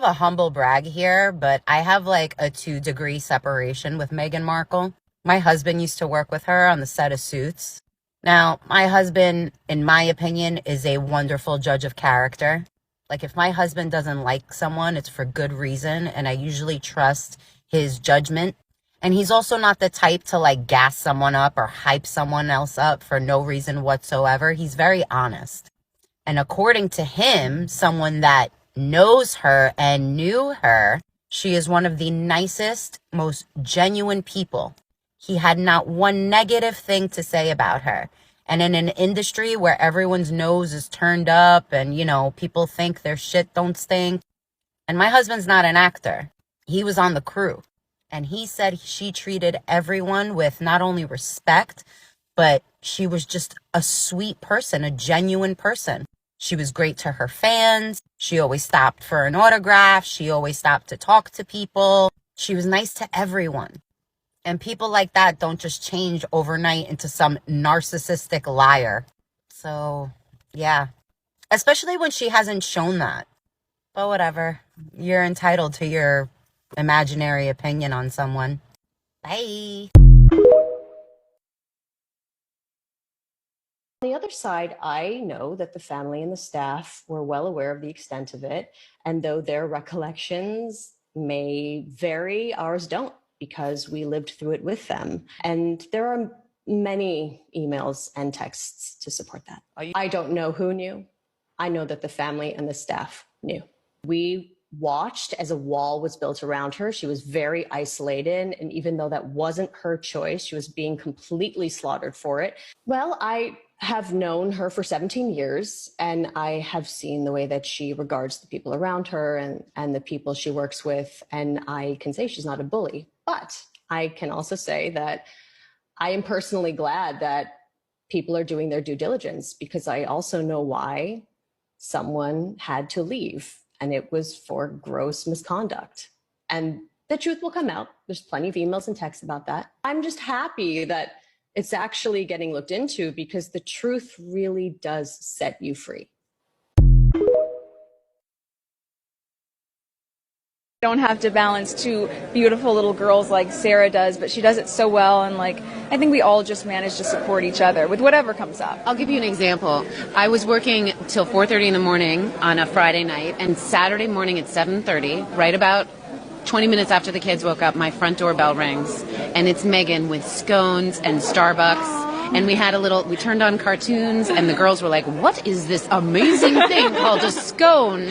A humble brag here, but I have like a 2-degree separation with Meghan Markle. My husband used to work with her on the set of Suits. Now, my husband, in my opinion, is a wonderful judge of character. Like, if my husband doesn't like someone, it's for good reason, and I usually trust his judgment. And he's also not the type to like gas someone up or hype someone else up for no reason whatsoever. He's very honest. And according to him, someone that knows her and knew her, she is one of the nicest, most genuine people. He had not one negative thing to say about her. And in an industry where everyone's nose is turned up and, people think their shit don't stink. And my husband's not an actor. He was on the crew. And he said she treated everyone with not only respect, but she was just a sweet person, a genuine person. She was great to her fans. She always stopped for an autograph. She always stopped to talk to people. She was nice to everyone. And people like that don't just change overnight into some narcissistic liar. So, yeah. Especially when she hasn't shown that. But whatever. You're entitled to your imaginary opinion on someone. Bye. On the other side, I know that the family and the staff were well aware of the extent of it. And though their recollections may vary, ours don't, because we lived through it with them. And there are many emails and texts to support that. I don't know who knew. I know that the family and the staff knew. We watched as a wall was built around her. She was very isolated. And even though that wasn't her choice, she was being completely slaughtered for it. Well, I have known her for 17 years, and I have seen the way that she regards the people around her and the people she works with. And I can say she's not a bully, but I can also say that I am personally glad that people are doing their due diligence, because I also know why someone had to leave. And it was for gross misconduct. And the truth will come out. There's plenty of emails and texts about that. I'm just happy that it's actually getting looked into, because the truth really does set you free. Don't have to balance two beautiful little girls like Sarah does, but she does it so well, and I think we all just manage to support each other with whatever comes up. I'll give you an example. I was working till 4:30 in the morning on a Friday night, and Saturday morning at 7:30, right about 20 minutes after the kids woke up, my front door bell rings, and it's Meghan with scones and Starbucks. And we turned on cartoons, and the girls were like, what is this amazing thing called a scone?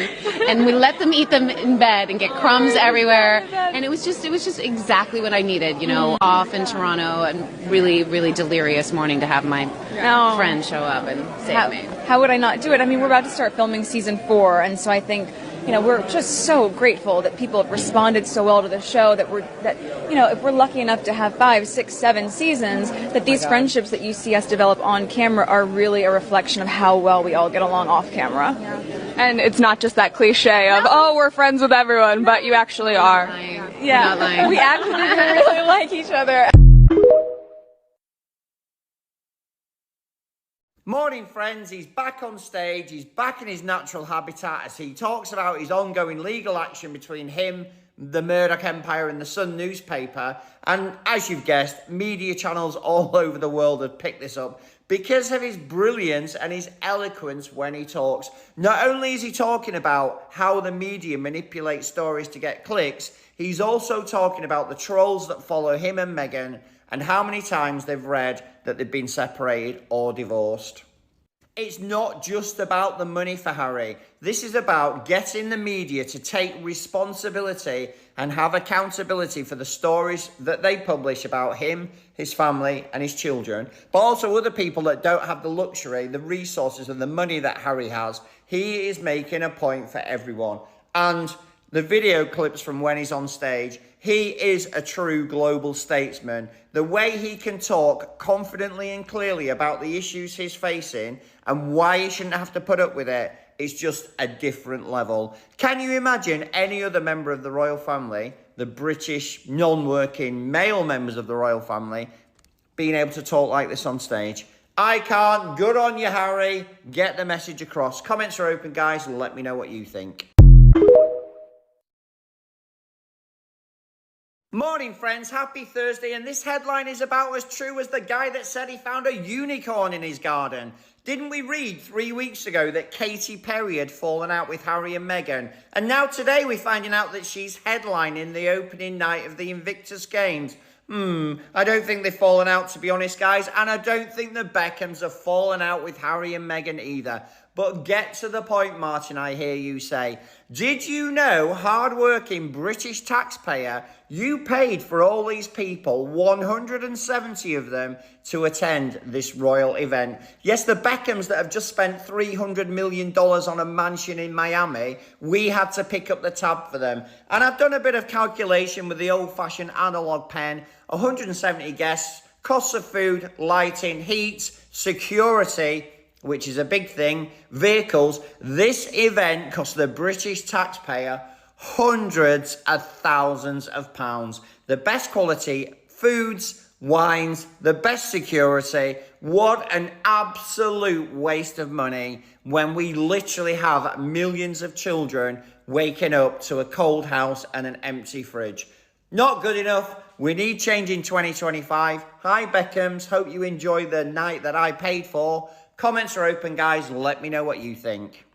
And we let them eat them in bed and get crumbs everywhere. And it was just exactly what I needed, off in Toronto, and really, really delirious morning to have my friend show up and save me. How would I not do it? I mean, we're about to start filming season 4, and so I think, we're just so grateful that people have responded so well to the show, that if we're lucky enough to have 5, 6, 7 seasons, that these friendships that you see us develop on camera are really a reflection of how well we all get along off camera. Yeah. And it's not just that cliche of, we're friends with everyone, but you actually are. Yeah, we actually really like each other. Morning, friends. He's back on stage. He's back in his natural habitat as he talks about his ongoing legal action between him, the Murdoch Empire, and the Sun newspaper. And as you've guessed, media channels all over the world have picked this up because of his brilliance and his eloquence when he talks. Not only is he talking about how the media manipulate stories to get clicks, he's also talking about the trolls that follow him and Meghan, and how many times they've read that they've been separated or divorced. It's not just about the money for Harry. This is about getting the media to take responsibility and have accountability for the stories that they publish about him, his family, and his children, but also other people that don't have the luxury, the resources, and the money that Harry has. He is making a point for everyone. And the video clips from when he's on stage, he is a true global statesman. The way he can talk confidently and clearly about the issues he's facing and why he shouldn't have to put up with it is just a different level. Can you imagine any other member of the royal family, the British non-working male members of the royal family, being able to talk like this on stage? I can't. Good on you, Harry. Get the message across. Comments are open, guys. Let me know what you think. Morning, friends. Happy Thursday, and this headline is about as true as the guy that said he found a unicorn in his garden. Didn't we read 3 weeks ago that Katy Perry had fallen out with Harry and Meghan? And now today we're finding out that she's headlining the opening night of the Invictus Games. I don't think they've fallen out, to be honest, guys, and I don't think the Beckhams have fallen out with Harry and Meghan either. But get to the point, Martin, I hear you say. Did you know, hard-working British taxpayer, you paid for all these people, 170 of them, to attend this royal event? Yes, the Beckhams that have just spent $300 million on a mansion in Miami, we had to pick up the tab for them. And I've done a bit of calculation with the old-fashioned analog pen. 170 guests, costs of food, lighting, heat, security, which is a big thing, vehicles. This event cost the British taxpayer hundreds of thousands of pounds. The best quality foods, wines, the best security. What an absolute waste of money when we literally have millions of children waking up to a cold house and an empty fridge. Not good enough. We need change in 2025. Hi, Beckhams. Hope you enjoy the night that I paid for. Comments are open, guys. Let me know what you think.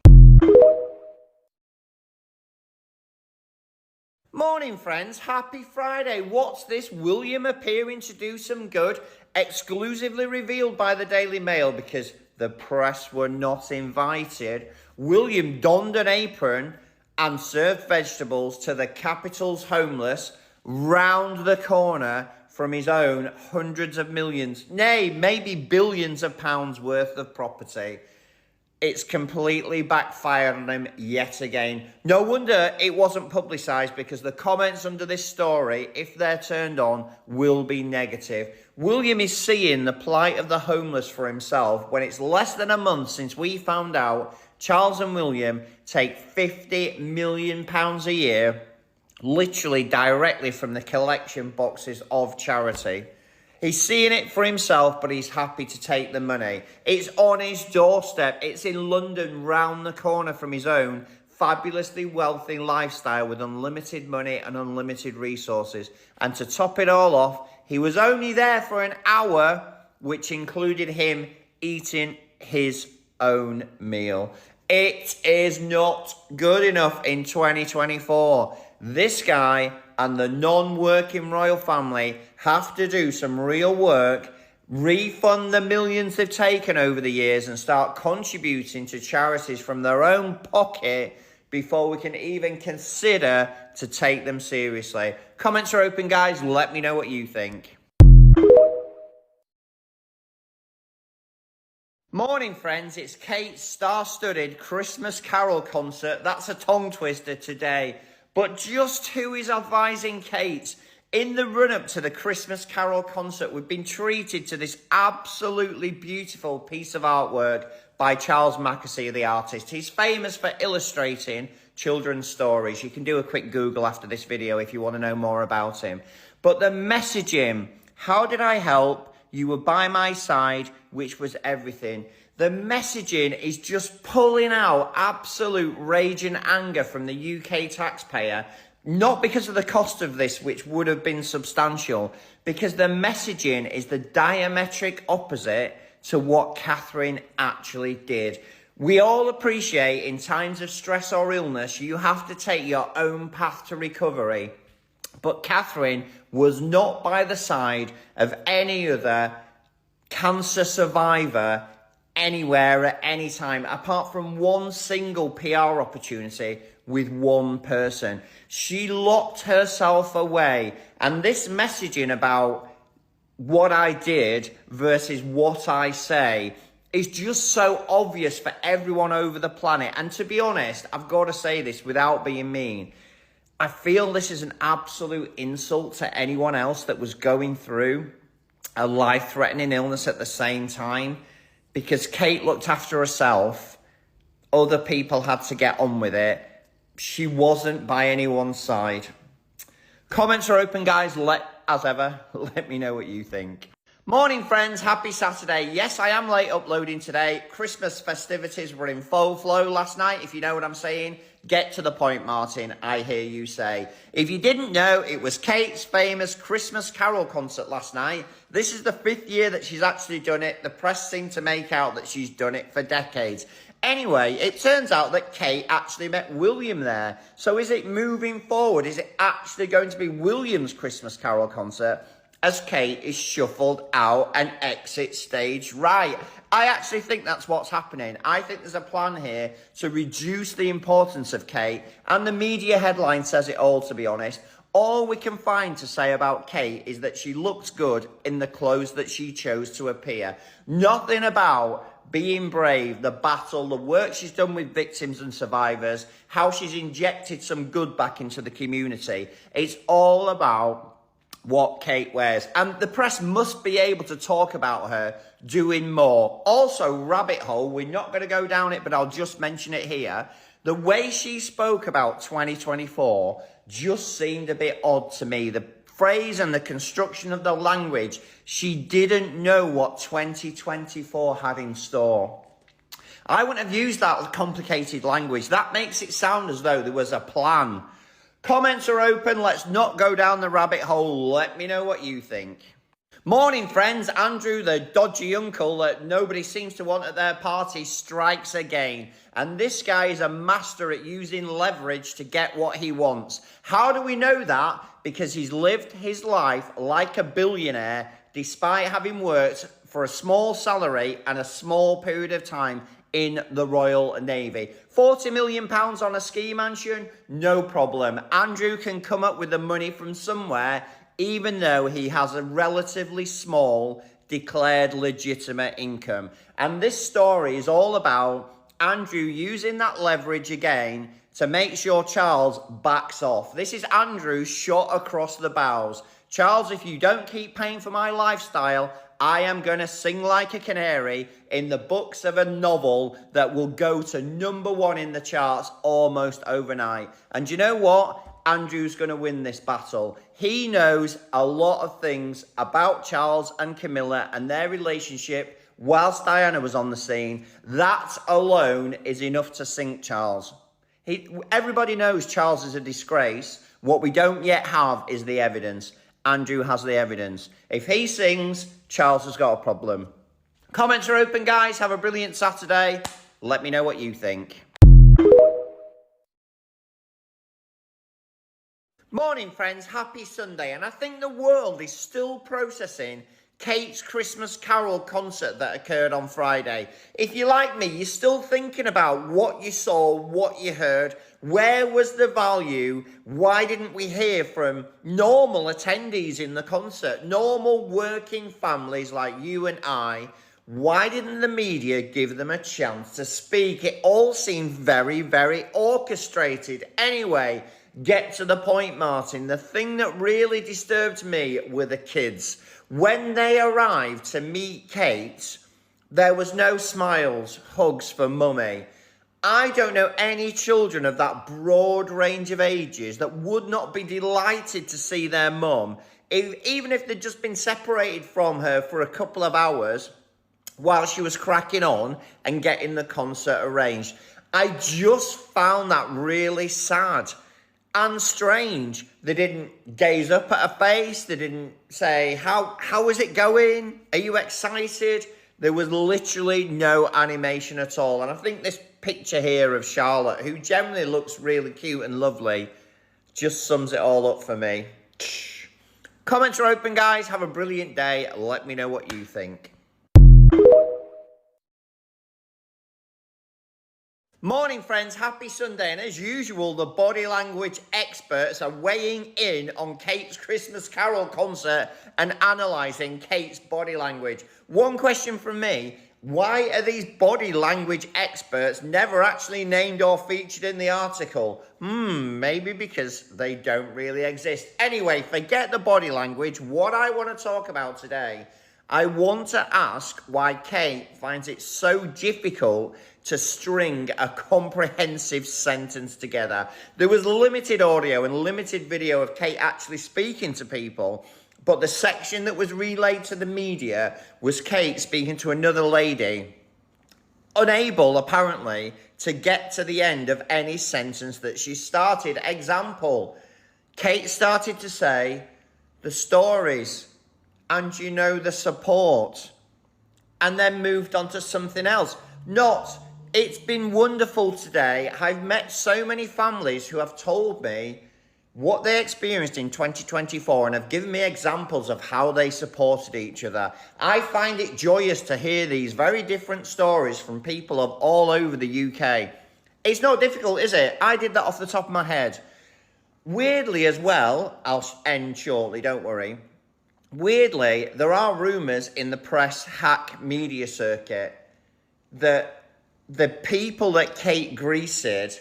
Morning, friends. Happy Friday. What's this? William appearing to do some good. Exclusively revealed by the Daily Mail because the press were not invited. William donned an apron and served vegetables to the capital's homeless round the corner from his own hundreds of millions, nay, maybe billions of pounds worth of property. It's completely backfired on him yet again. No wonder it wasn't publicised, because the comments under this story, if they're turned on, will be negative. William is seeing the plight of the homeless for himself when it's less than a month since we found out Charles and William take £50 million a year literally directly from the collection boxes of charity. He's seeing it for himself, but he's happy to take the money. It's on his doorstep. It's in London, round the corner from his own fabulously wealthy lifestyle with unlimited money and unlimited resources. And to top it all off, he was only there for an hour, which included him eating his own meal. It is not good enough in 2024. This guy and the non-working royal family have to do some real work, refund the millions they've taken over the years and start contributing to charities from their own pocket before we can even consider to take them seriously. Comments are open, guys. Let me know what you think. Morning, friends. It's Kate's star-studded Christmas Carol concert. That's a tongue twister today. But just who is advising Kate? In the run-up to the Christmas Carol concert, we've been treated to this absolutely beautiful piece of artwork by Charles Mackesy, the artist. He's famous for illustrating children's stories. You can do a quick Google after this video if you want to know more about him. But the messaging, how did I help? You were by my side, which was everything. The messaging is just pulling out absolute rage and anger from the UK taxpayer, not because of the cost of this, which would have been substantial, because the messaging is the diametric opposite to what Catherine actually did. We all appreciate in times of stress or illness, you have to take your own path to recovery. But Catherine was not by the side of any other cancer survivor anywhere at any time, apart from one single PR opportunity with one person. She locked herself away. And this messaging about what I did versus what I say is just so obvious for everyone over the planet. And to be honest, I've got to say this without being mean. I feel this is an absolute insult to anyone else that was going through a life-threatening illness at the same time. Because Kate looked after herself, other people had to get on with it. She wasn't by anyone's side. Comments are open, guys. As ever, let me know what you think. Morning, friends. Happy Saturday. Yes, I am late uploading today. Christmas festivities were in full flow last night, if you know what I'm saying. Get to the point, Martin, I hear you say. If you didn't know, it was Kate's famous Christmas Carol concert last night. This is the 5th year that she's actually done it. The press seem to make out that she's done it for decades. Anyway, it turns out that Kate actually met William there. So is it moving forward? Is it actually going to be William's Christmas Carol concert as Kate is shuffled out and exits stage right? I actually think that's what's happening. I think there's a plan here to reduce the importance of Kate, and the media headline says it all, to be honest. All we can find to say about Kate is that she looked good in the clothes that she chose to appear. Nothing about being brave, the battle, the work she's done with victims and survivors, how she's injected some good back into the community. It's all about what Kate wears. And the press must be able to talk about her doing more. Also, rabbit hole, we're not going to go down it, but I'll just mention it here. The way she spoke about 2024 just seemed a bit odd to me. The phrase and the construction of the language, she didn't know what 2024 had in store. I wouldn't have used that complicated language. That makes it sound as though there was a plan. Comments are open. Let's not go down the rabbit hole. Let me know what you think. Morning, friends. Andrew, the dodgy uncle that nobody seems to want at their party, strikes again. And this guy is a master at using leverage to get what he wants. How do we know that? Because he's lived his life like a billionaire, despite having worked for a small salary and a small period of time in the Royal Navy. £40 million on a ski mansion? No problem. Andrew can come up with the money from somewhere, even though he has a relatively small declared legitimate income. And this story is all about Andrew using that leverage again to make sure Charles backs off. This is Andrew shot across the bows. Charles, if you don't keep paying for my lifestyle, I am going to sing like a canary in the books of a novel that will go to #1 in the charts almost overnight. And you know what? Andrew's going to win this battle. He knows a lot of things about Charles and Camilla and their relationship whilst Diana was on the scene. That alone is enough to sink Charles. Everybody knows Charles is a disgrace. What we don't yet have is the evidence. Andrew has the evidence. If he sings, Charles has got a problem. Comments are open, guys. Have a brilliant Saturday. Let me know what you think. Morning, friends. Happy Sunday. And I think the world is still processing Kate's Christmas Carol concert that occurred on Friday. If you're like me, you're still thinking about what you saw, what you heard. Where was the value? Why didn't we hear from normal attendees in the concert? Normal working families like you and I. Why didn't the media give them a chance to speak? It all seemed very, very orchestrated. Anyway, get to the point, Martin. The thing that really disturbed me were the kids. When they arrived to meet Kate, there was no smiles, hugs for mummy. I don't know any children of that broad range of ages that would not be delighted to see their mum, even if they'd just been separated from her for a couple of hours while she was cracking on and getting the concert arranged. I just found that really sad and strange. They didn't gaze up at her face. They didn't say, how is it going? Are you excited? There was literally no animation at all. And I think this picture here of Charlotte, who generally looks really cute and lovely, just sums it all up for me. Comments are open, guys. Have a brilliant day. Let me know what you think. Morning, friends. Happy Sunday. And as usual, the body language experts are weighing in on Kate's Christmas Carol concert and analysing Kate's body language. One question from me: why are these body language experts never actually named or featured in the article? Maybe because they don't really exist. Anyway, forget the body language. What I want to talk about today, I want to ask why Kate finds it so difficult to string a comprehensive sentence together. There was limited audio and limited video of Kate actually speaking to people, but the section that was relayed to the media was Kate speaking to another lady unable, apparently, to get to the end of any sentence that she started. Example, Kate started to say, the stories, and you know, the support, and then moved on to something else. Not, it's been wonderful today. I've met so many families who have told me what they experienced in 2024 and have given me examples of how they supported each other. I find it joyous to hear these very different stories from people of all over the UK. It's not difficult, is it? I did that off the top of my head. Weirdly as well, I'll end shortly, don't worry. Weirdly, there are rumours in the press hack media circuit that the people that Kate greeted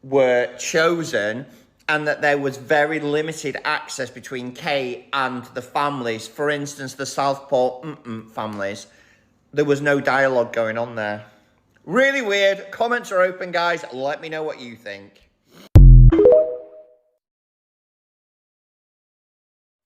were chosen and that there was very limited access between Kate and the families. For instance, the Southport families. There was no dialogue going on there. Really weird. Comments are open, guys. Let me know what you think.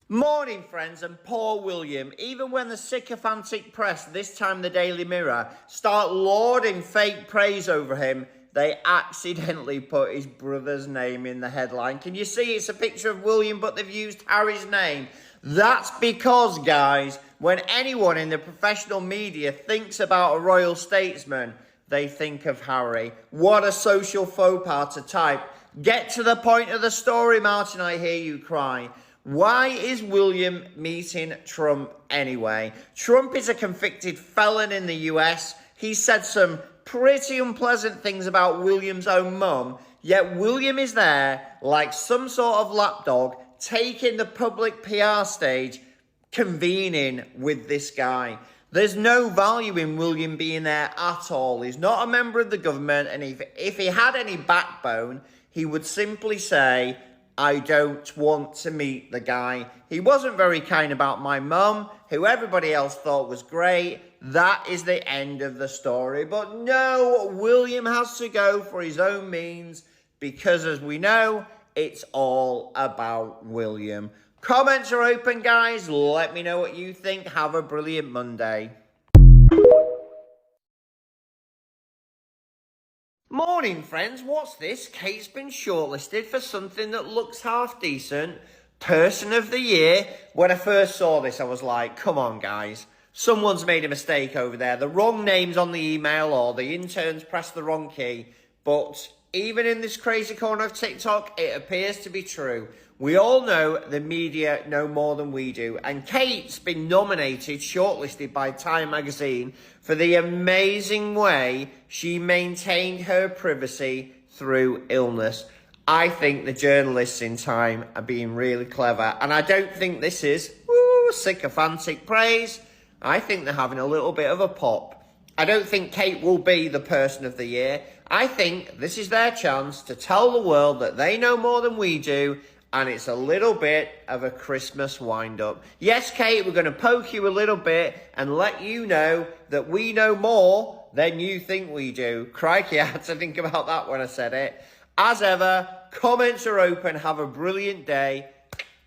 Morning, friends, and poor William. Even when the sycophantic press, this time the Daily Mirror, start lauding fake praise over him, they accidentally put his brother's name in the headline. Can you see it's a picture of William, but they've used Harry's name? That's because, guys, when anyone in the professional media thinks about a royal statesman, they think of Harry. What a social faux pas to type. Get to the point of the story, Martin, I hear you cry. Why is William meeting Trump anyway? Trump is a convicted felon in the US. He said some pretty unpleasant things about William's own mum, yet William is there like some sort of lapdog, taking the public PR stage, convening with this guy. There's no value in William being there at all. He's not a member of the government, and if he had any backbone, he would simply say, I don't want to meet the guy. He wasn't very kind about my mum, who everybody else thought was great. That is the end of the story. But no, William has to go for his own means because, as we know, it's all about William. Comments are open, guys. Let me know what you think. Have a brilliant Monday. Morning, friends. What's this? Kate's been shortlisted for something that looks half decent. Person of the Year. When I first saw this, I was like, come on, guys. Someone's made a mistake over there. The wrong name's on the email or the interns pressed the wrong key. But even in this crazy corner of TikTok, it appears to be true. We all know the media know more than we do. And Kate's been nominated, shortlisted by Time magazine for the amazing way she maintained her privacy through illness. I think the journalists in Time are being really clever. And I don't think this is sycophantic praise. I think they're having a little bit of a pop. I don't think Kate will be the person of the year. I think this is their chance to tell the world that they know more than we do, and it's a little bit of a Christmas wind-up. Yes, Kate, we're going to poke you a little bit and let you know that we know more than you think we do. Crikey, I had to think about that when I said it. As ever, comments are open. Have a brilliant day.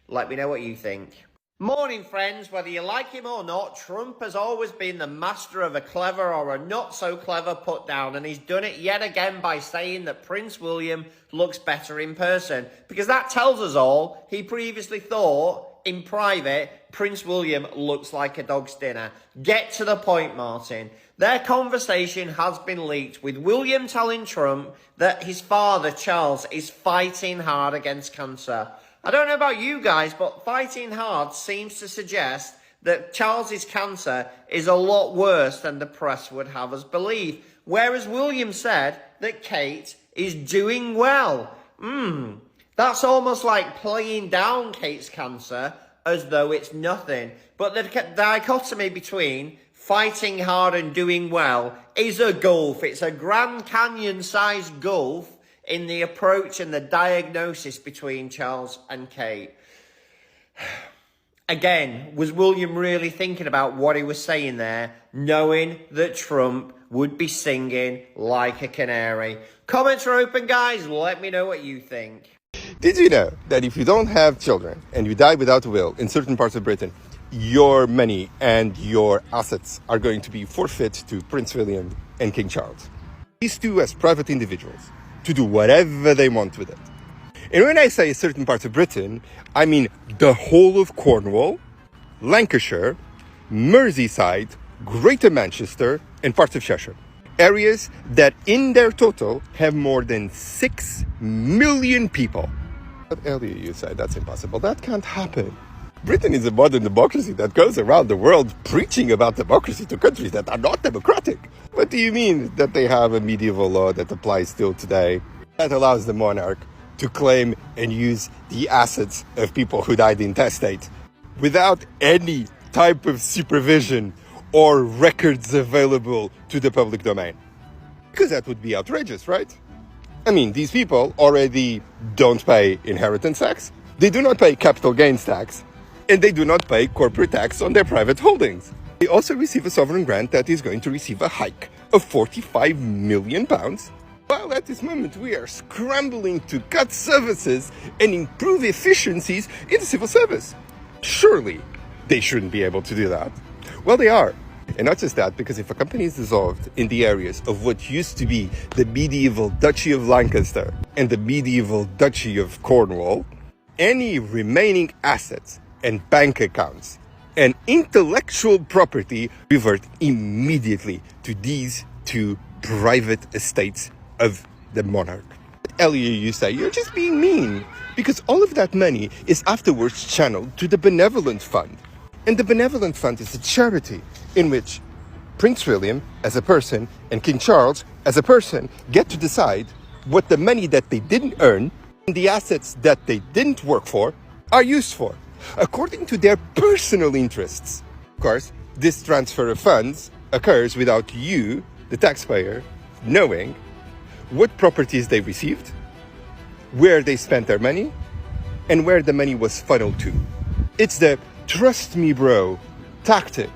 Let me know what you think. Morning, friends. Whether you like him or not, Trump has always been the master of a clever or a not-so-clever put-down, and he's done it yet again by saying that Prince William looks better in person, because that tells us all he previously thought, in private, Prince William looks like a dog's dinner. Get to the point, Martin. Their conversation has been leaked, with William telling Trump that his father, Charles, is fighting hard against cancer. I don't know about you guys, but fighting hard seems to suggest that Charles's cancer is a lot worse than the press would have us believe. Whereas William said that Kate is doing well. That's almost like playing down Kate's cancer as though it's nothing. But the dichotomy between fighting hard and doing well is a gulf. It's a Grand Canyon-sized gulf in the approach and the diagnosis between Charles and Kate. Again, was William really thinking about what he was saying there, knowing that Trump would be singing like a canary? Comments are open, guys. Let me know what you think. Did you know that if you don't have children and you die without a will in certain parts of Britain, your money and your assets are going to be forfeit to Prince William and King Charles. These two as private individuals to do whatever they want with it. And when I say certain parts of Britain, I mean the whole of Cornwall, Lancashire, Merseyside, Greater Manchester, and parts of Cheshire. Areas that in their total have more than 6 million people. But earlier you said that's impossible. That can't happen. Britain is a modern democracy that goes around the world preaching about democracy to countries that are not democratic. What do you mean that they have a medieval law that applies still today that allows the monarch to claim and use the assets of people who died intestate without any type of supervision or records available to the public domain? Because that would be outrageous, right? I mean, these people already don't pay inheritance tax, they do not pay capital gains tax, and they do not pay corporate tax on their private holdings. They also receive a sovereign grant that is going to receive a hike of £45 million, while at this moment we are scrambling to cut services and improve efficiencies in the civil service. Surely they shouldn't be able to do that. Well, they are. And not just that, because if a company is dissolved in the areas of what used to be the medieval Duchy of Lancaster and the medieval Duchy of Cornwall, any remaining assets and bank accounts and intellectual property revert immediately to these two private estates of the monarch. Earlier you say you're just being mean, because all of that money is afterwards channeled to the Benevolent Fund. And the Benevolent Fund is a charity in which Prince William as a person and King Charles as a person get to decide what the money that they didn't earn and the assets that they didn't work for are used for, according to their personal interests. Of course, this transfer of funds occurs without you, the taxpayer, knowing what properties they received, where they spent their money, and where the money was funneled to. It's the trust me bro tactic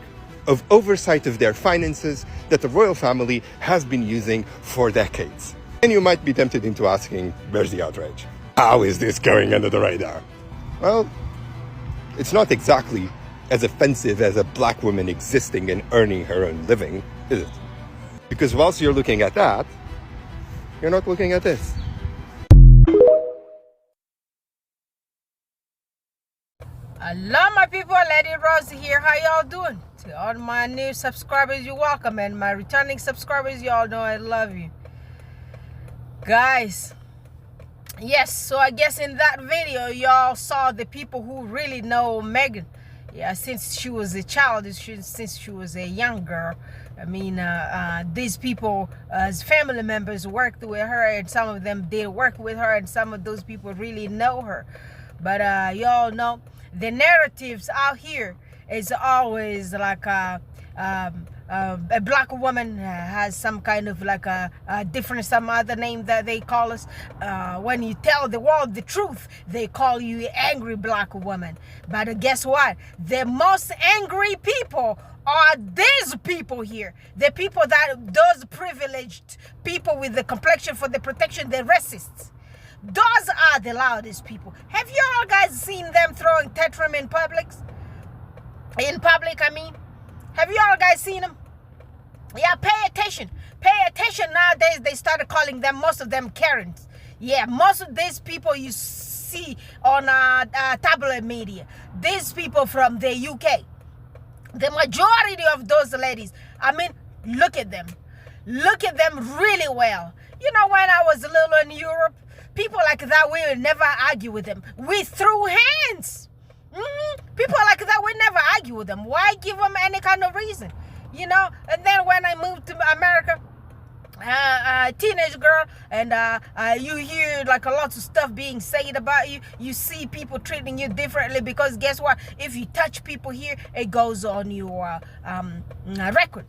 of oversight of their finances that the royal family has been using for decades. And you might be tempted into asking, where's the outrage? How is this going under the radar? Well, it's not exactly as offensive as a black woman existing and earning her own living, is it? Because whilst you're looking at that, you're not looking at this. Hello, my people. Lady Rose here. How y'all doing? To all my new subscribers, you're welcome. And my returning subscribers, y'all know I love you. Guys, yes, so I guess in that video, y'all saw the people who really know Meghan. Yeah, since she was a child, since she was a young girl. I mean, these people as family members worked with her, and some of them did work with her, and some of those people really know her. But y'all know the narratives out here is always like a black woman has some kind of like a different, some other name that they call us. When you tell the world the truth, they call you angry black woman. But guess what? The most angry people are these people here. The people that, those privileged people with the complexion for the protection, the racists. Those are the loudest people. Have you all guys seen them throwing tantrum in public? I mean. Have you all guys seen them? Yeah, pay attention. Pay attention. Nowadays, they started calling them, most of them, Karens. Yeah, most of these people you see on tabloid media. These people from the UK. The majority of those ladies, I mean, look at them. Look at them really well. You know, when I was little in Europe, people like that, we would never argue with them. We threw hands. People like that, we never argue with them. Why give them any kind of reason? You know, and then when I moved to America, teenage girl, and you hear like a lot of stuff being said about you. You see people treating you differently because guess what? If you touch people here, it goes on your record.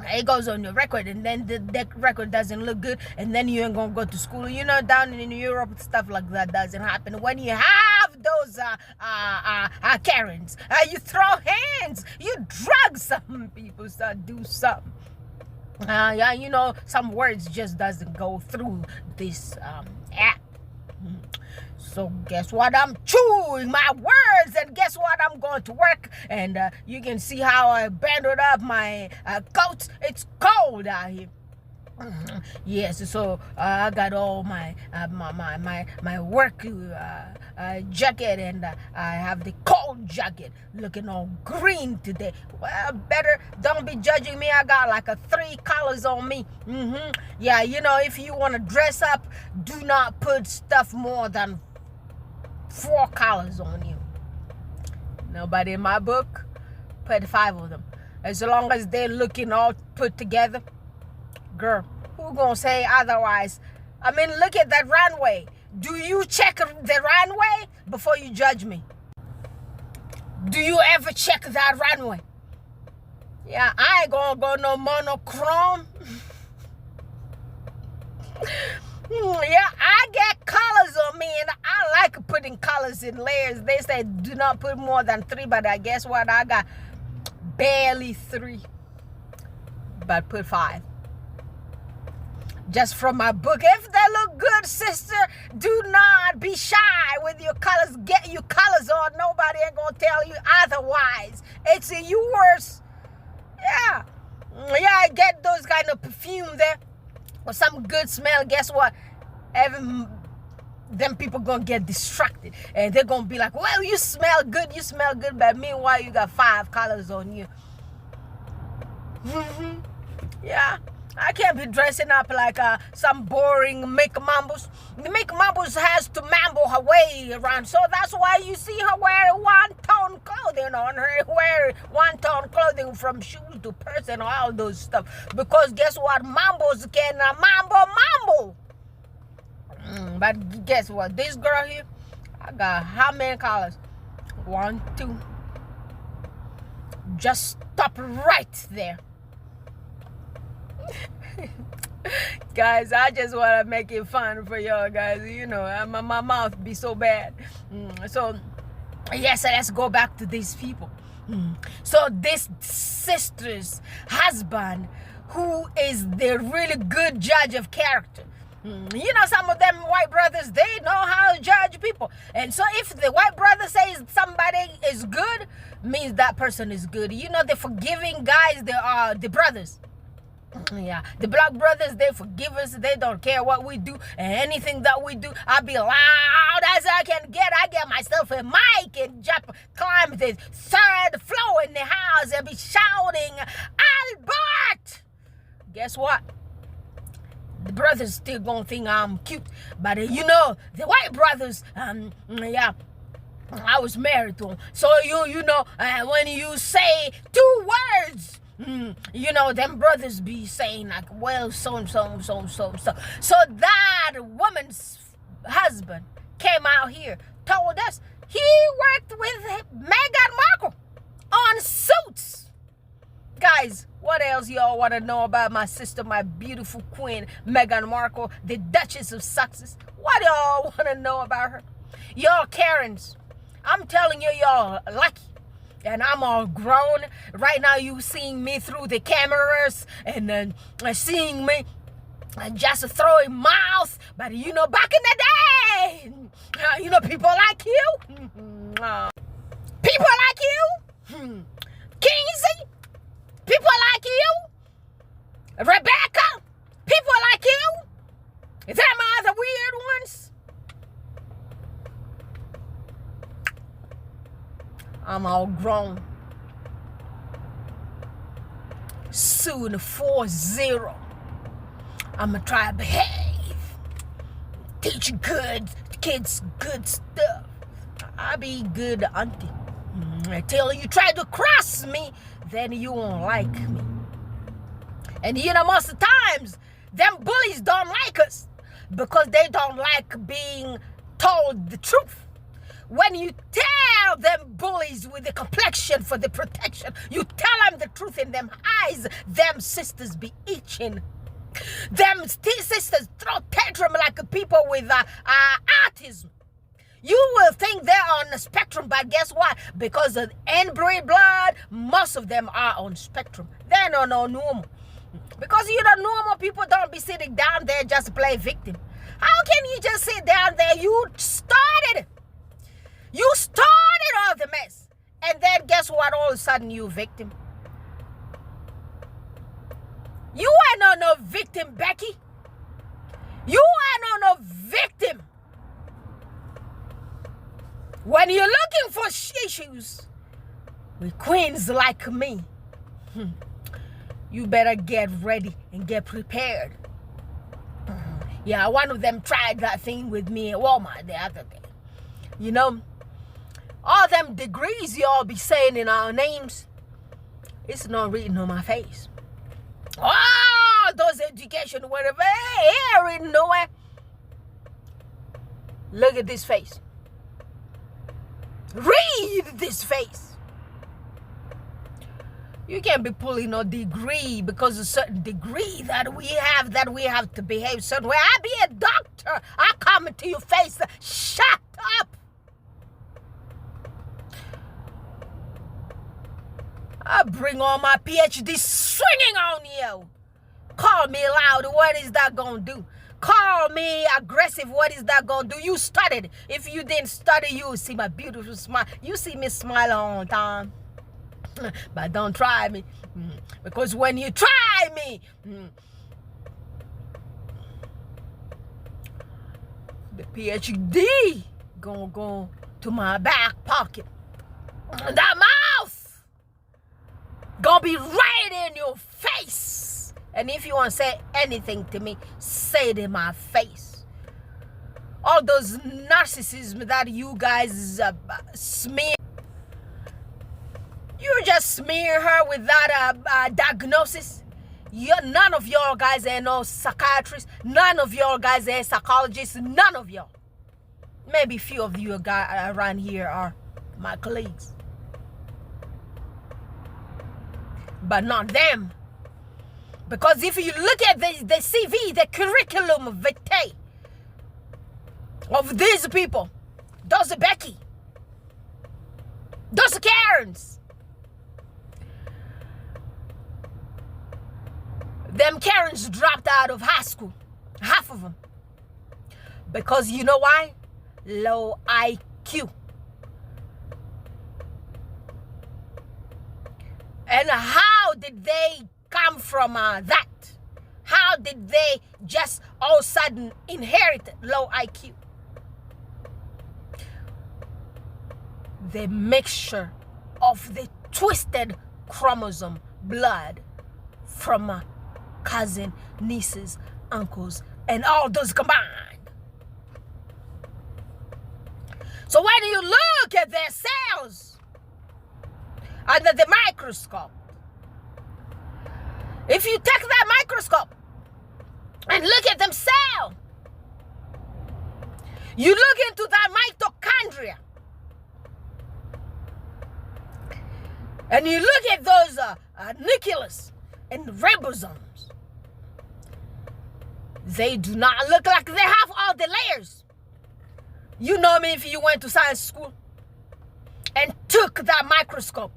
It goes on your record, and then the record doesn't look good, and then you ain't gonna go to school. You know, down in Europe, stuff like that doesn't happen. When you have those Karens, you throw hands, you drug some people, do something. Yeah, you know, some words just doesn't go through this app. So guess what? I'm chewing my words, and guess what? I'm going to work, and you can see how I banded up my coat. It's cold out here. Yes, so I got all my my work jacket, and I have the cold jacket looking all green today. Well, better don't be judging me. I got like 3 colors on me. Yeah, you know, if you want to dress up, do not put stuff more than 4 colors on you. Nobody in my book put 5 of them. As long as they're looking all put together. Girl, who gonna say otherwise? I mean, look at that runway. Do you check the runway before you judge me? Do you ever check that runway? Yeah, I ain't gonna go no monochrome. Yeah, I get colors on me, and I like putting colors in layers. They say do not put more than 3, but I guess what? I got barely 3, but put 5. Just from my book. If they look good, sister, do not be shy with your colors. Get your colors on. Nobody ain't gonna tell you otherwise. It's yours. Yeah. Yeah, I get those kind of perfume there or some good smell. Guess what? Them people gonna get distracted, and they're gonna be like, well, you smell good, but meanwhile you got 5 colors on you. Yeah, I can't be dressing up like some boring Mick Mambos. The Mick Mambos has to mambo her way around, so that's why you see her wearing one-tone clothing on her, wearing one-tone clothing from shoes to purse and all those stuff. Because guess what? Mambos can mambo. But guess what? This girl here, I got how many colors? 1, 2. Just stop right there. Guys, I just want to make it fun for y'all guys. You know, my mouth be so bad. So, yes, let's go back to these people. So this sister's husband, who is the really good judge of character. You know, some of them white brothers, they know how to judge people. And so if the white brother says somebody is good, means that person is good. You know, the forgiving guys, they are the brothers. Yeah, the black brothers, they forgive us. They don't care what we do, and anything that we do, I'll be loud as I can get. I get myself a mic and climb the 3rd floor in the house and be shouting, Albert! Guess what? The brothers still gonna think I'm cute, but you know, the white brothers, yeah, I was married to them. So you know, when you say 2 words, you know, them brothers be saying like, well, so. So that woman's husband came out here, told us he worked with Meghan Markle on Suits. Guys, what else y'all want to know about my sister, my beautiful queen, Meghan Markle, the Duchess of Sussex? What y'all want to know about her? Y'all Karens, I'm telling you, y'all lucky. And I'm all grown. Right now you seeing me through the cameras and then seeing me just throwing mouth. But you know, back in the day, you know, people like you. People like you. Kinsey. People like you. Rebecca. People like you. Is that my other weird ones? I'm all grown. Soon 4-0. I'ma try to behave. Teach kids good stuff. I be good auntie. Until you try to cross me, then you won't like me. And you know, most of the times, them bullies don't like us because they don't like being told the truth. When you tell them bullies with the complexion for the protection, you tell them the truth in them eyes, them sisters be itching. Them sisters throw tantrum like people with autism. You will think they're on the spectrum, but guess what? Because of inbred blood, most of them are on spectrum. They're not normal. Because you know, normal people don't be sitting down there just play victim. How can you just sit down there? You started all the mess. And then guess what? All of a sudden you victim. You are no victim, Becky. You are no victim. When you're looking for issues with queens like me, you better get ready and get prepared. Yeah, one of them tried that thing with me at Walmart the other day. You know, all them degrees y'all be saying in our names, it's not written on my face. Oh, those education, whatever, ain't written nowhere. Look at this face. Read this face. You can't be pulling no degree because a certain degree that we have to behave certain way. I be a doctor. I come into your face. Shut up. I bring all my PhD swinging on you. Call me loud. What is that gonna do? Call me aggressive. What is that gonna do? You studied. If you didn't study, you will see my beautiful smile. You see me smile all the time. But don't try me. Because when you try me, the PhD gonna go to my back pocket. That mouth gonna be right in your face. And if you want to say anything to me, say it in my face. All those narcissism that you guys smear, you just smear her with that diagnosis. None of y'all guys are no psychiatrists. None of y'all guys are psychologists. None of y'all. Maybe a few of you guys around here are my colleagues. But not them. Because if you look at the CV, the curriculum vitae of these people, those are Becky, those are Karens. Them Karens dropped out of high school, half of them. Because you know why? Low IQ. And how did they come from that? How did they just all of a sudden inherit low IQ? The mixture of the twisted chromosome blood from cousin, nieces, uncles, and all those combined. So when you look at their cells under the microscope, if you take that microscope and look at them cell, you look into that mitochondria, and you look at those nucleus and ribosomes, they do not look like they have all the layers. You know me, if you went to science school and took that microscope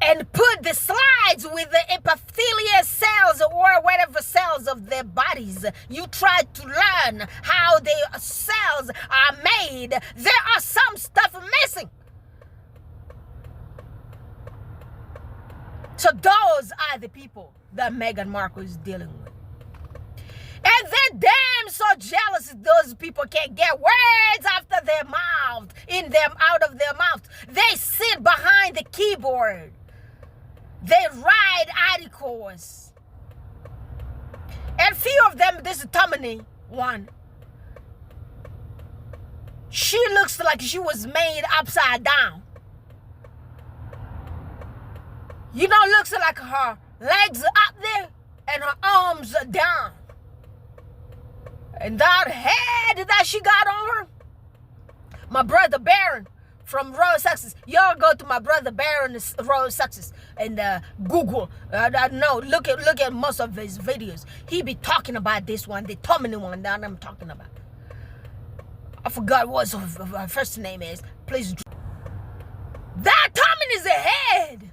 and put the slides with the epithelial cells or whatever cells of their bodies, you tried to learn how the cells are made, there are some stuff missing. So those are the people that Meghan Markle is dealing with. And they're damn so jealous those people can't get words after their mouth, out of their mouth. They sit behind the keyboard. They write articles. And few of them, this Dichotomy one, she looks like she was made upside down. You know, looks like her legs are up there and her arms are down. And that head that she got on her, my brother Baron from Royal Success. Y'all go to my brother Baron's Royal Success and Google. No, look at most of his videos. He be talking about this one, the Dichotomy one that I'm talking about. I forgot what her first name is. Please. That Dichotomy is a head.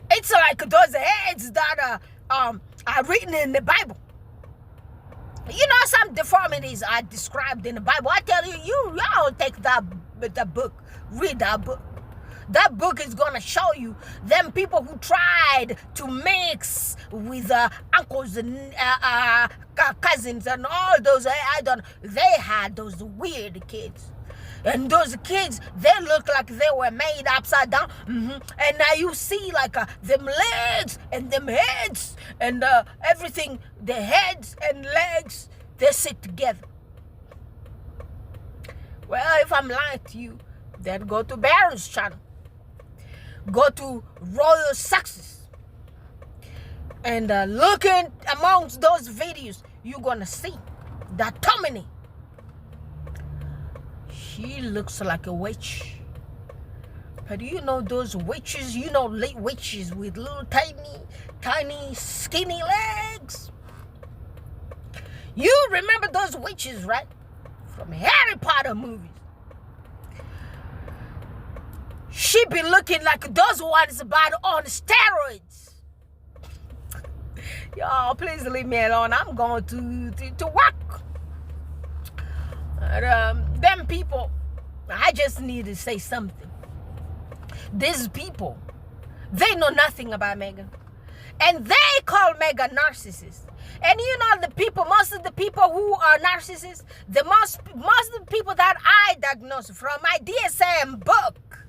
It's like those heads that are written in the Bible. You know, some deformities are described in the Bible. I tell you, y'all take that book, read that book. That book is gonna show you them people who tried to mix with uncles and cousins and all those. They had those weird kids. And those kids, they look like they were made upside down. And now you see like them legs and them heads and everything, the heads and legs, they sit together. Well, if I'm lying to you, then go to Baron's channel. Go to Royal Success. And looking amongst those videos, you're going to see that Dichotomy. She looks like a witch. But you know those witches, witches with little tiny, skinny legs. You remember those witches, right? From Harry Potter movies. She be looking like those ones about on steroids. Y'all, please leave me alone. I'm going to work. Them people, I just need to say something. These people, they know nothing about Meghan. And they call Meghan narcissist. And you know most of the people who are narcissists, most of the people that I diagnose from my DSM book,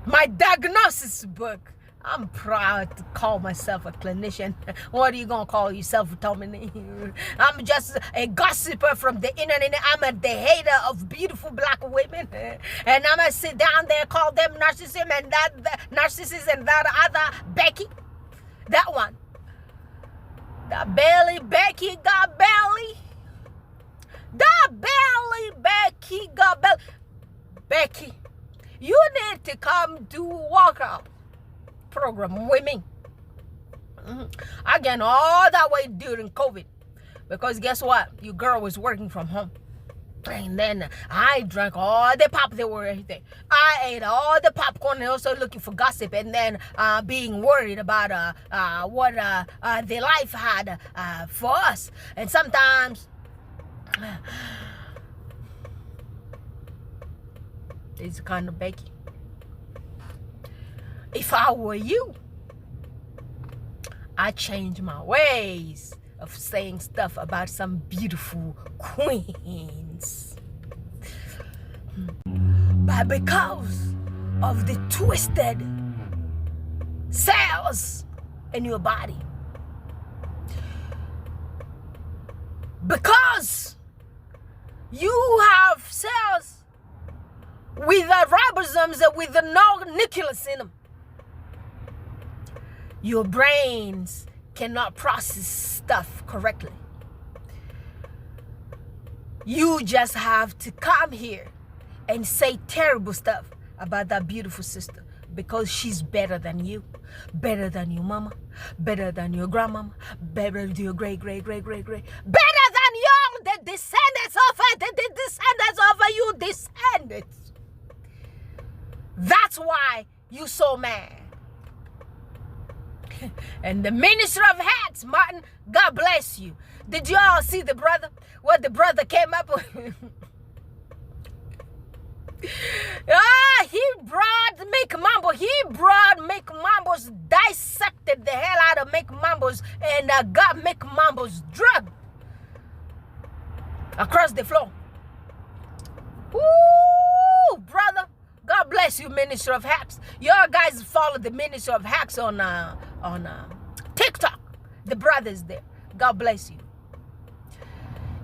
my diagnosis book. I'm proud to call myself a clinician. What are you going to call yourself, Tommy? I'm just a gossiper from the internet. I'm the hater of beautiful black women. And I'm going to sit down there, call them narcissism and narcissist and that other Becky. That one. That belly Becky got belly. That belly Becky got belly. Becky, you need to come to workout program with me. I gained all that weight during COVID because guess what? Your girl was working from home. And then I drank all the pop they were everything. I ate all the popcorn and also looking for gossip and then being worried about what the life had for us. And sometimes it's kind of Becky. If I were you, I'd change my ways of saying stuff about some beautiful queens. But because of the twisted cells in your body, because you have cells with ribosomes with no nucleus in them, your brains cannot process stuff correctly. You just have to come here and say terrible stuff about that beautiful sister because she's better than you, better than your mama, better than your grandmama, better than your great, better than you, the descendants of her, the descendants of her, you descendants. That's why you so mad. And the minister of hats, Martin, God bless you. Did you all see the brother? What the brother came up with? He brought Mick Mambo. He brought Mick Mambo's, dissected the hell out of Mick Mambo's and got Mick Mambo's drug across the floor. Ooh, brother. God bless you, Minister of Hacks. Y'all guys follow the Minister of Hacks on TikTok. The brother's there. God bless you.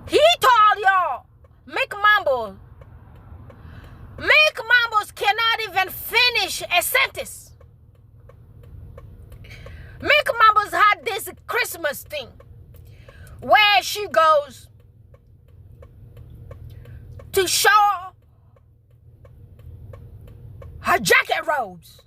He told y'all, Mick Mambos cannot even finish a sentence. Mick Mambos had this Christmas thing where she goes to show her jacket robes.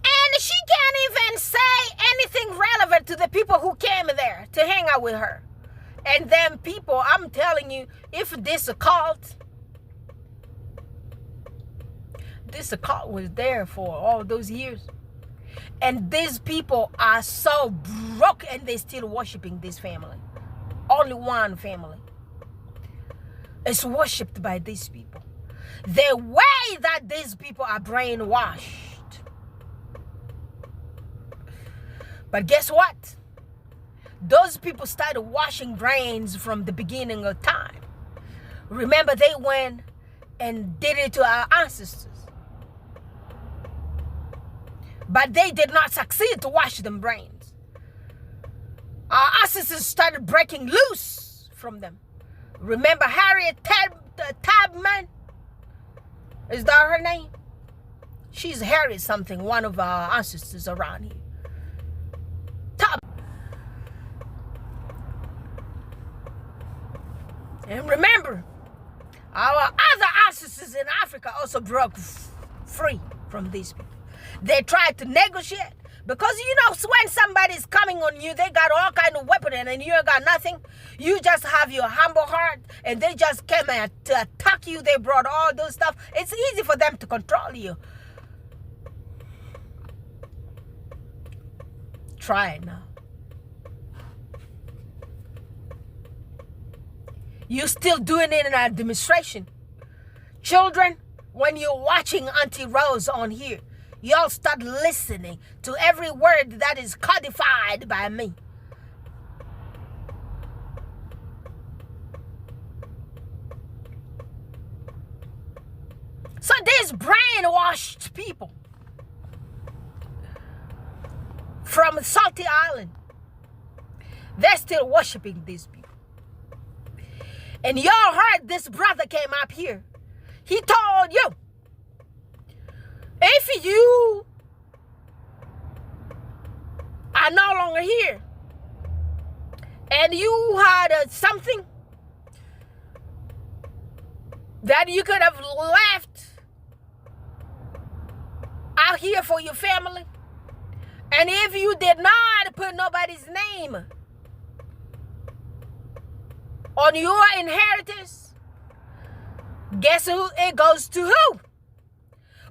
And she can't even say anything relevant to the people who came there to hang out with her. And then people, I'm telling you, if this a cult, This cult was there for all those years. And these people are so broke and they're still worshiping this family. Only one family is worshipped by these people. The way that these people are brainwashed. But guess what? Those people started washing brains from the beginning of time. Remember, they went and did it to our ancestors. But they did not succeed to wash them brains. Our ancestors started breaking loose from them. Remember Harriet Tubman? Is that her name? She's Harriet something, one of our ancestors around here. And remember, our other ancestors in Africa also broke free from these people. They tried to negotiate. Because you know, when somebody's coming on you, they got all kind of weapons and you got nothing. You just have your humble heart and they just came and to attack you. They brought all those stuff. It's easy for them to control you. Try it now. You're still doing it in our demonstration. Children, when you're watching Auntie Rose on here, y'all start listening to every word that is codified by me. So these brainwashed people from Salty Island, they're still worshiping these people. And y'all heard this brother came up here. He told you, if you are no longer here and you had something that you could have left out here for your family, and if you did not put nobody's name on your inheritance, guess who it goes to? Who?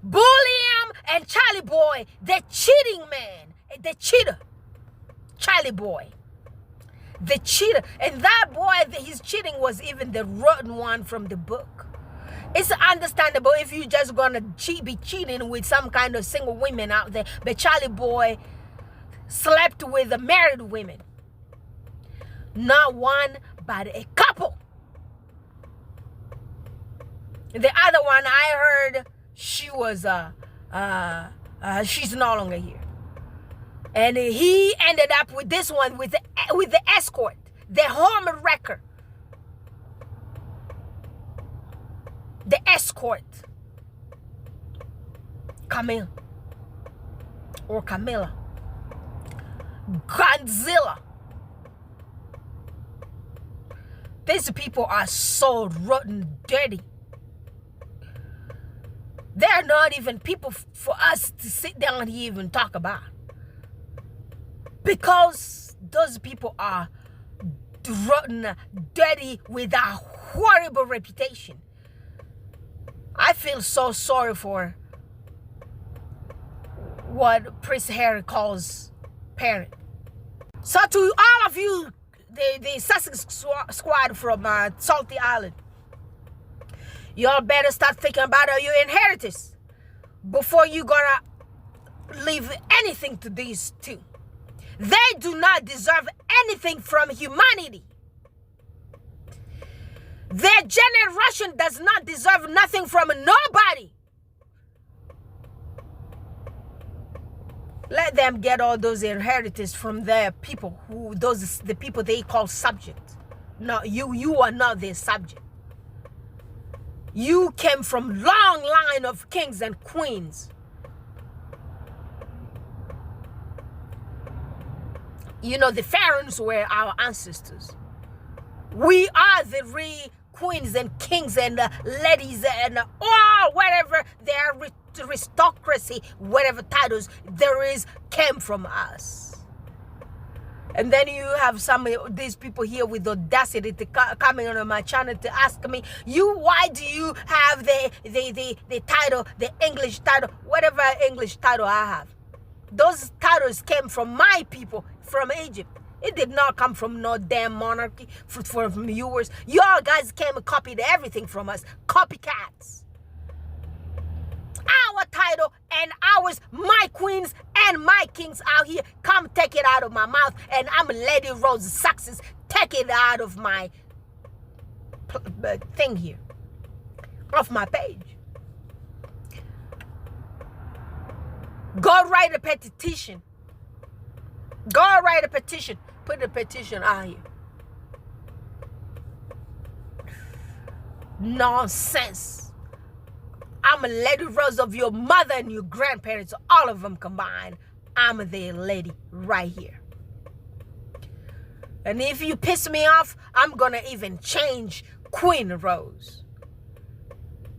Bulliam and Charlie Boy, the cheating man, the cheater. Charlie Boy, the cheater. And that boy, his cheating was even the rotten one from the book. It's understandable if you're just gonna be cheating with some kind of single women out there. But Charlie Boy slept with the married women. Not one, but a couple. The other one I heard, she was she's no longer here. And he ended up with this one with the escort, the home wrecker. The escort. Camille. Or Camilla. Godzilla. These people are so rotten, dirty. They're not even people for us to sit down here and talk about. Because those people are rotten, dirty, with a horrible reputation. I feel so sorry for what Prince Harry calls parent. So to all of you, the Sussex squad from Salty Island, y'all better start thinking about your inheritance before you gonna leave anything to these two. They do not deserve anything from humanity. Their generation does not deserve nothing from nobody. Let them get all those inheritance from their people, the people they call subject. No, you are not their subject. You came from long line of kings and queens. You know, the pharaohs were our ancestors. We are the real queens and kings and ladies and all whatever their aristocracy, whatever titles there is, came from us. And then you have some of these people here with the audacity to coming on my channel to ask me, why do you have the title, the English title, whatever English title I have? Those titles came from my people from Egypt. It did not come from no damn monarchy, from yours. Y'all guys came and copied everything from us. Copycats. Our title and ours, my queens and my kings out here, come take it out of my mouth, and I'm Lady Rose Success. Take it out of my thing here, off my page. Go write a petition. Go write a petition. Put a petition out here. Nonsense. I'm a Lady Rose of your mother and your grandparents, all of them combined. I'm the lady right here. And if you piss me off, I'm gonna even change Queen Rose.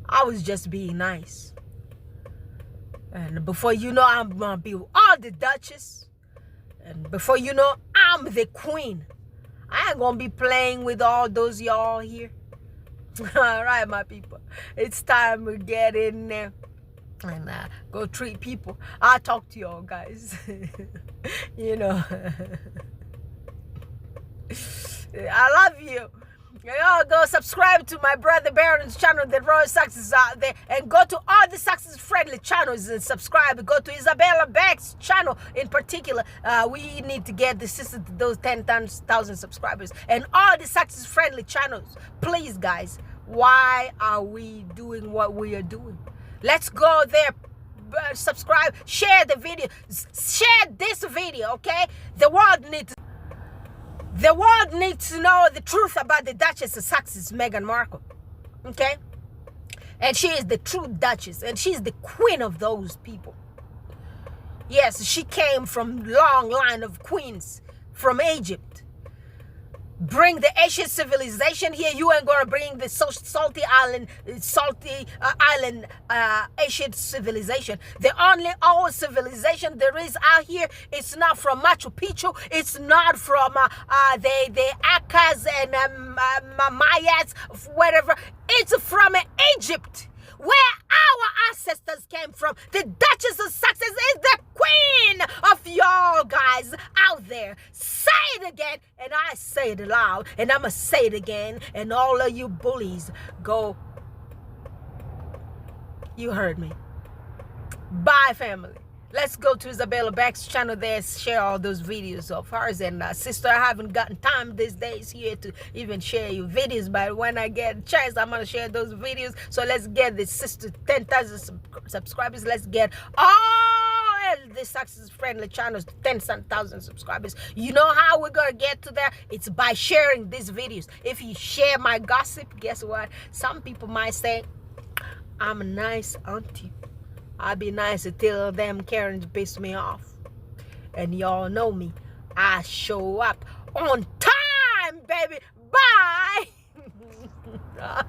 I was just being nice. And before you know, I'm gonna be all the Duchess. And before you know, I'm the Queen. I ain't gonna be playing with all those y'all here. All right, my people, it's time to get in there and go treat people. I'll talk to y'all guys. You know, I love you. Y'all go subscribe to my brother Baron's channel, The Royal Success out there, and go to all the success-friendly channels and subscribe. Go to Isabella Beck's channel in particular. We need to get the sister to those 10,000 subscribers. And all the success-friendly channels, please, guys, why are we doing what we are doing? Let's go there. Subscribe, share the video, share this video, okay? The world needs to know the truth about the Duchess of Sussex, Meghan Markle. Okay? And she is the true Duchess. And she's the queen of those people. Yes, she came from long line of queens from Egypt. Bring the Asian civilization here. You ain't gonna bring the salty island Asian civilization. The only old civilization there is out here, it's not from Machu Picchu. It's not from the Accas and Mayas, whatever. It's from Egypt, where our ancestors came from. The Duchess of Sussex is the queen of y'all guys out there. Say it again, and I say it loud, and I'm gonna say it again, and all of you bullies, go. You heard me. Bye, family. Let's go to Isabella Beck's channel there, share all those videos of hers. And sister, I haven't gotten time these days here to even share your videos, but when I get a chance, I'm going to share those videos. So let's get the sister 10,000 subscribers. Let's get all the success-friendly channels 10,000 subscribers. You know how we're going to get to there? It's by sharing these videos. If you share my gossip, guess what? Some people might say, I'm a nice auntie. I'll be nice until them Karens piss me off. And y'all know me. I show up on time, baby. Bye.